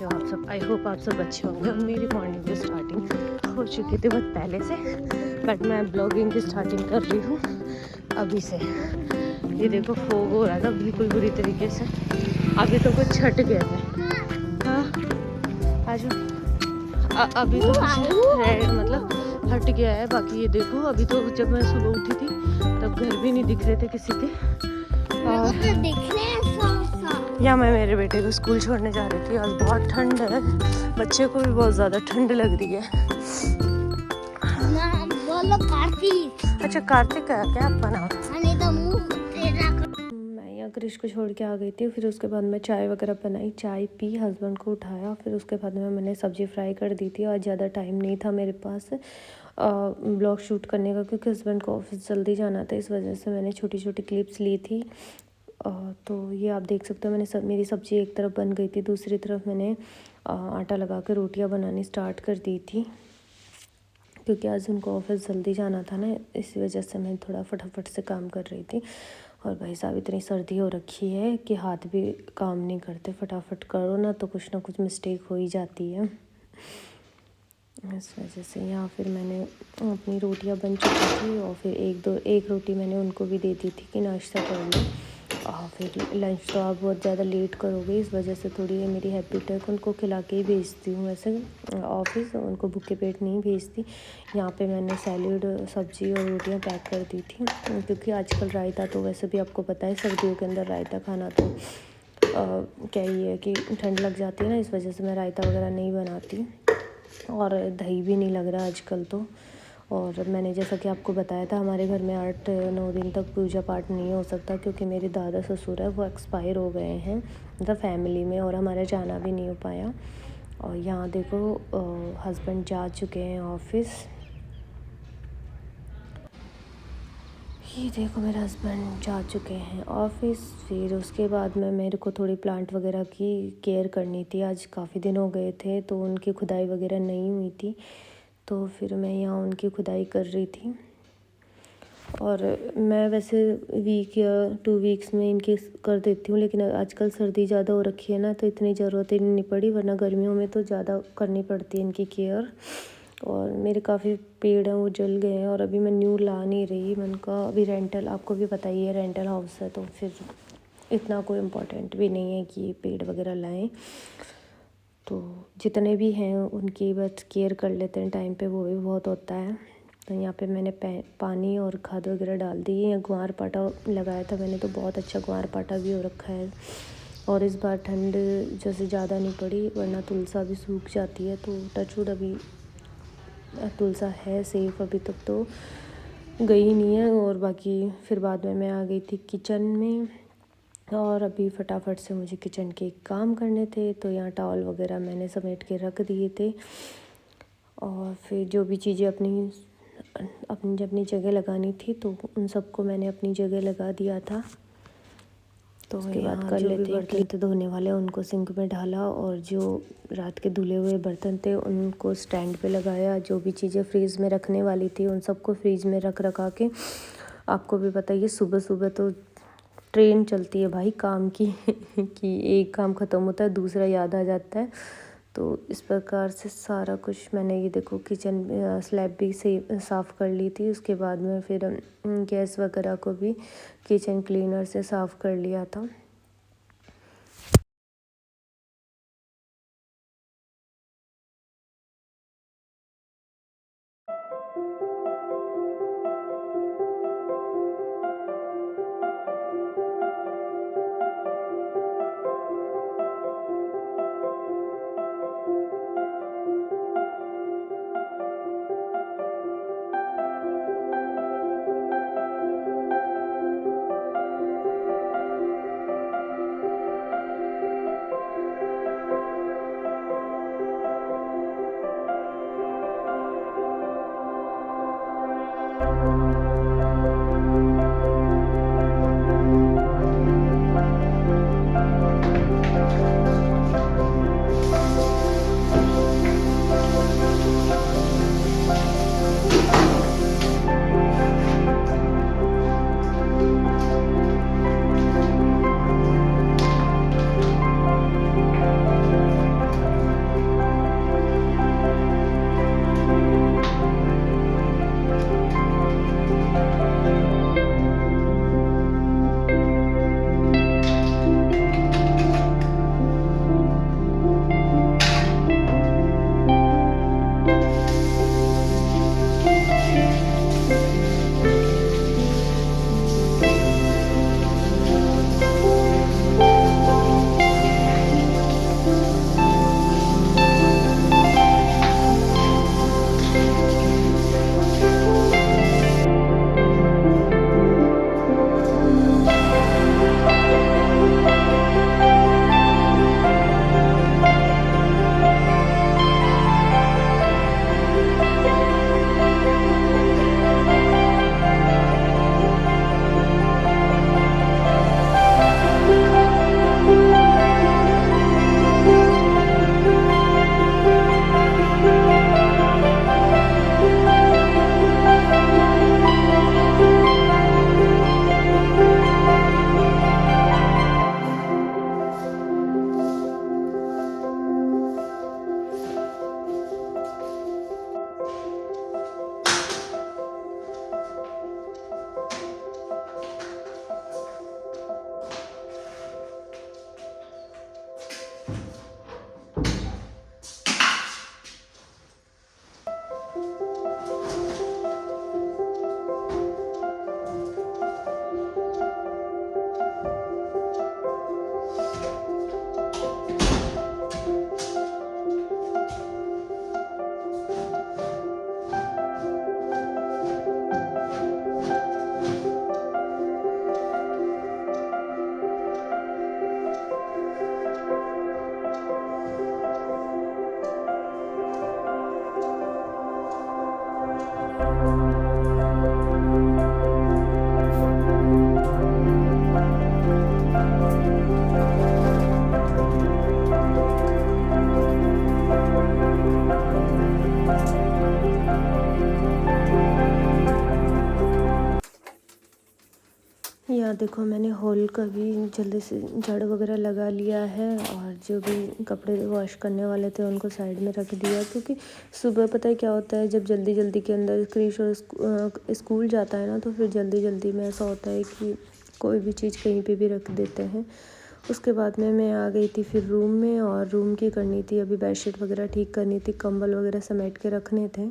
कैसे हो आप सब? आई होप आप सब अच्छे होंगे। मेरी मॉर्निंग की स्टार्टिंग हो चुकी थी बहुत पहले से, बट मैं ब्लॉगिंग की स्टार्टिंग कर रही हूँ अभी से। ये देखो फोग हो रहा था बिल्कुल बुरी तरीके से, अभी तो कुछ छट गया है। हाँ आज अभी तो कुछ मतलब हट गया है, बाकी ये देखो अभी तो जब मैं सुबह उठी थी तब घर भी नहीं दिख रहे थे किसी के। या मैं मेरे बेटे को स्कूल छोड़ने जा रही थी। आज बहुत ठंड है, बच्चे को भी बहुत ज़्यादा ठंड लग रही है। बोलो कार्तिक। अच्छा कार्तिक है क्या आपका नाम? मैं यहाँ क्रिश को छोड़ के आ गई थी, फिर उसके बाद मैं चाय वगैरह बनाई, चाय पी, हस्बैंड को उठाया, फिर उसके बाद में मैंने सब्ज़ी फ्राई कर दी थी। आज ज़्यादा टाइम नहीं था मेरे पास ब्लॉग शूट करने का, क्योंकि हस्बैंड को ऑफिस जल्दी जाना था, इस वजह से मैंने छोटी छोटी क्लिप्स ली थी। तो ये आप देख सकते हो, मेरी सब्ज़ी एक तरफ बन गई थी, दूसरी तरफ मैंने आटा लगा कर रोटियाँ बनानी स्टार्ट कर दी थी, क्योंकि आज उनको ऑफिस जल्दी जाना था ना, इसी वजह से मैं थोड़ा फटाफट से काम कर रही थी। और भाई साहब इतनी सर्दी हो रखी है कि हाथ भी काम नहीं करते, फटाफट करो ना तो कुछ ना कुछ मिस्टेक हो ही जाती है। इस वजह से यहाँ फिर मैंने अपनी रोटियाँ बन चुकी थी, और फिर एक रोटी मैंने उनको भी दे दी थी कि नाश्ता कर लो। और फिर लंच तो आप बहुत ज़्यादा लेट करोगे, इस वजह से थोड़ी ये मेरी हैबिट है कि उनको खिला के ही भेजती हूँ वैसे ऑफिस, उनको भूखे पेट नहीं भेजती। यहाँ पे मैंने सैलेड, सब्ज़ी और रोटियाँ पैक कर दी थी, क्योंकि आजकल रायता तो वैसे भी आपको पता है सर्दियों के अंदर रायता खाना तो क्या ही है कि ठंड लग जाती है ना, इस वजह से मैं रायता वगैरह नहीं बनाती। और दही भी नहीं लग रहा आजकल तो। और मैंने जैसा कि आपको बताया था, हमारे घर में 8-9 दिन तक पूजा पाठ नहीं हो सकता, क्योंकि मेरे दादा ससुर है वो एक्सपायर हो गए हैं मतलब फैमिली में, और हमारे जाना भी नहीं हो पाया। और यहाँ देखो हस्बैंड जा चुके हैं ऑफिस। ये देखो मेरे हस्बैंड जा चुके हैं ऑफिस। फिर उसके बाद में मेरे को थोड़ी प्लांट वगैरह की केयर करनी थी, आज काफ़ी दिन हो गए थे तो उनकी खुदाई वगैरह नहीं हुई थी, तो फिर मैं यहाँ उनकी खुदाई कर रही थी। और मैं वैसे वीक या 2 वीक्स में इनकी कर देती हूँ, लेकिन आजकल सर्दी ज़्यादा हो रखी है ना, तो इतनी ज़रूरत ही नहीं पड़ी, वरना गर्मियों में तो ज़्यादा करनी पड़ती है इनकी केयर। और मेरे काफ़ी पेड़ हैं वो जल गए हैं, और अभी मैं न्यू ला नहीं रही, मैंने कहा अभी रेंटल, आपको भी पता ही है रेंटल हाउस है, तो फिर इतना कोई इम्पोर्टेंट भी नहीं है कि पेड़ वगैरह लाएं। तो जितने भी हैं उनकी बस केयर कर लेते हैं टाइम पे, वो भी बहुत होता है। तो यहाँ पे मैंने पानी और खाद वगैरह डाल दी है। ग्वार पाटा लगाया था मैंने, तो बहुत अच्छा ग्वार पाटा भी हो रखा है। और इस बार ठंड जैसे ज़्यादा नहीं पड़ी, वरना तुलसा भी सूख जाती है, तो टचवुड अभी तुलसा है सेफ, अभी तक तो गई नहीं है। और बाकी फिर बाद में मैं आ गई थी किचन में, और अभी फटाफट से मुझे किचन के काम करने थे, तो यहाँ टॉवल वगैरह मैंने समेट के रख दिए थे। और फिर जो भी चीज़ें अपनी अपनी जगह लगानी थी, तो उन सबको मैंने अपनी जगह लगा दिया था। तो उसके बाद कर लेते हैं, बर्तन थे धोने वाले उनको सिंक में डाला, और जो रात के धुले हुए बर्तन थे उनको स्टैंड पे लगाया। जो भी चीज़ें फ्रीज़ में रखने वाली थी उन सबको फ्रीज़ में रखा के, आपको भी बताइए सुबह सुबह तो ट्रेन चलती है भाई काम की कि एक काम ख़त्म होता है दूसरा याद आ जाता है। तो इस प्रकार से सारा कुछ मैंने, ये देखो किचन स्लैब भी से साफ़ कर ली थी। उसके बाद में फिर गैस वगैरह को भी किचन क्लीनर से साफ़ कर लिया था। यहाँ देखो मैंने हॉल का भी जल्दी से झाड़ू वगैरह लगा लिया है, और जो भी कपड़े वॉश करने वाले थे उनको साइड में रख दिया, क्योंकि सुबह पता है क्या होता है, जब जल्दी जल्दी के अंदर क्रिश और स्कूल जाता है ना, तो फिर जल्दी जल्दी में ऐसा होता है कि कोई भी चीज़ कहीं पे भी रख देते हैं। उसके बाद में मैं आ गई थी फिर रूम में, और रूम की करनी थी अभी बेडशीट वगैरह ठीक करनी थी, कंबल वगैरह समेट के रखने थे।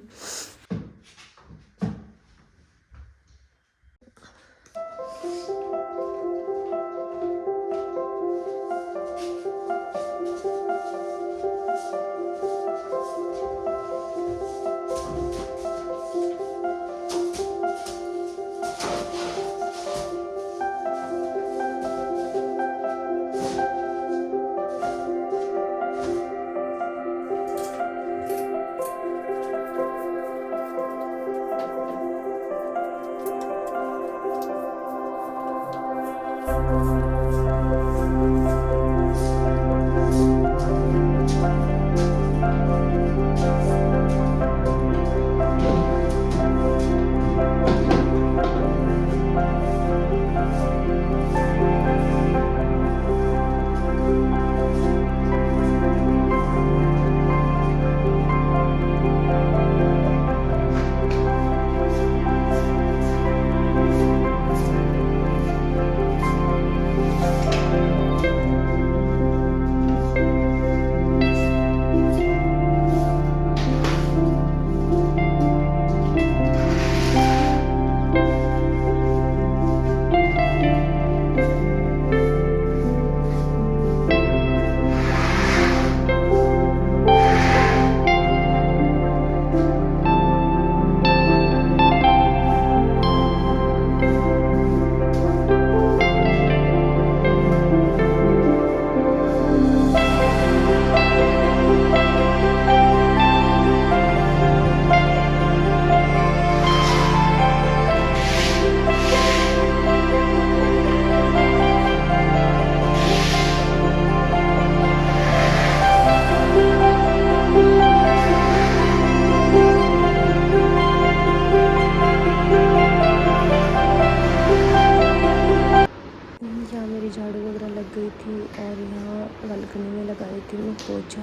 यहाँ मेरी झाड़ू वगैरह लग गई थी, और यहाँ बालकनी में लगाई थी मैं पोछा।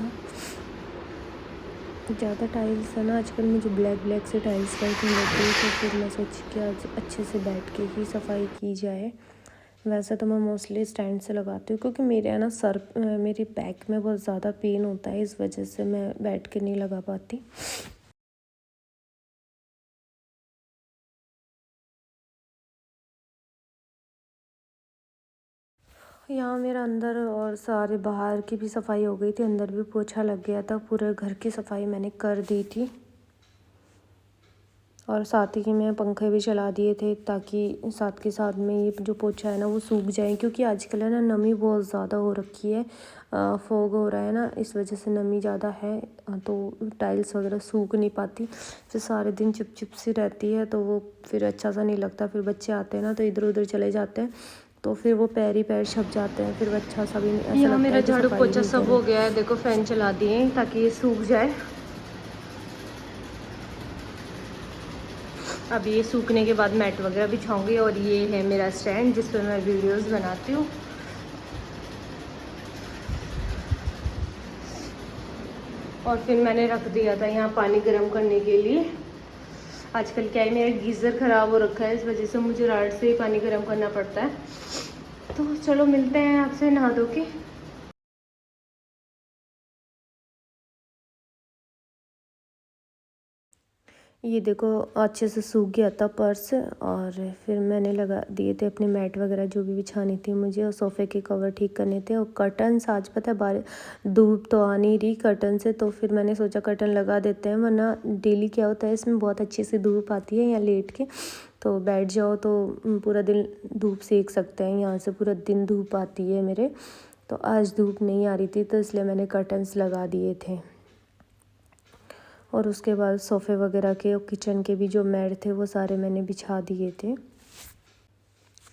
ज़्यादा टाइल्स है ना आजकल, मुझे ब्लैक ब्लैक से टाइल्स पसंद होती है, तो फिर मैं सोची कि आज अच्छे से बैठ के ही सफाई की जाए। वैसे तो मैं मोस्टली स्टैंड से लगाती हूँ, क्योंकि मेरे है ना सर मेरी बैक में बहुत ज़्यादा पेन होता है, इस वजह से मैं बैठ के नहीं लगा पाती। यहाँ मेरा अंदर और सारे बाहर की भी सफाई हो गई थी, अंदर भी पोछा लग गया था, पूरे घर की सफाई मैंने कर दी थी। और साथ ही मैं पंखे भी चला दिए थे, ताकि साथ के साथ में ये जो पोछा है ना वो सूख जाए, क्योंकि आजकल है ना नमी बहुत ज़्यादा हो रखी है, फॉग हो रहा है ना, इस वजह से नमी ज़्यादा है, तो टाइल्स वगैरह सूख नहीं पाती, फिर सारे दिन चिपचिप सी रहती है, तो वो फिर अच्छा सा नहीं लगता। फिर बच्चे आते हैं ना तो इधर उधर चले जाते हैं, तो फिर वो पैर ही पैर छप जाते हैं, फिर अच्छा सा भी ऐसा लगता है। मेरा झाड़ू पोछा सब हो गया है, देखो फ़ैन चला दिए ताकि ये सूख जाए। अब ये सूखने के बाद मैट वगैरह बिछाऊंगी, और ये है मेरा स्टैंड जिस पर मैं वीडियोस बनाती हूँ। और फिर मैंने रख दिया था यहाँ पानी गर्म करने के लिए। आजकल क्या है, मेरा गीज़र ख़राब हो रखा है, इस वजह से मुझे राड से ही पानी गर्म करना पड़ता है। तो चलो मिलते हैं आपसे नहा धो के। ये देखो अच्छे से सूख गया था पर्स, और फिर मैंने लगा दिए थे अपने मैट वगैरह जो भी बिछानी थी मुझे, और सोफ़े के कवर ठीक करने थे, और कर्टन्स आज पता है धूप तो आ नहीं रही कर्टन से, तो फिर मैंने सोचा कर्टन लगा देते हैं, वरना डेली क्या होता है इसमें बहुत अच्छी सी धूप आती है, यहाँ लेट के तो बैठ जाओ तो पूरा दिन धूप सेक सकते हैं, यहाँ से पूरा दिन धूप आती है मेरे। तो आज धूप नहीं आ रही थी, तो इसलिए मैंने कर्टन्स लगा दिए थे। और उसके बाद सोफ़े वगैरह के और किचन के भी जो मैट थे वो सारे मैंने बिछा दिए थे।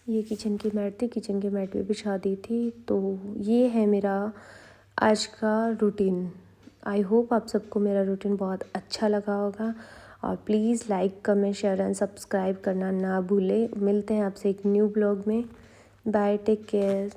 ये किचन की मैट थी, किचन की मैट भी बिछा दी थी। तो ये है मेरा आज का रूटीन। आई होप आप सबको मेरा रूटीन बहुत अच्छा लगा होगा और please like comment share and subscribe करना ना भूलें। मिलते हैं आपसे एक न्यू ब्लॉग में। Bye, take care.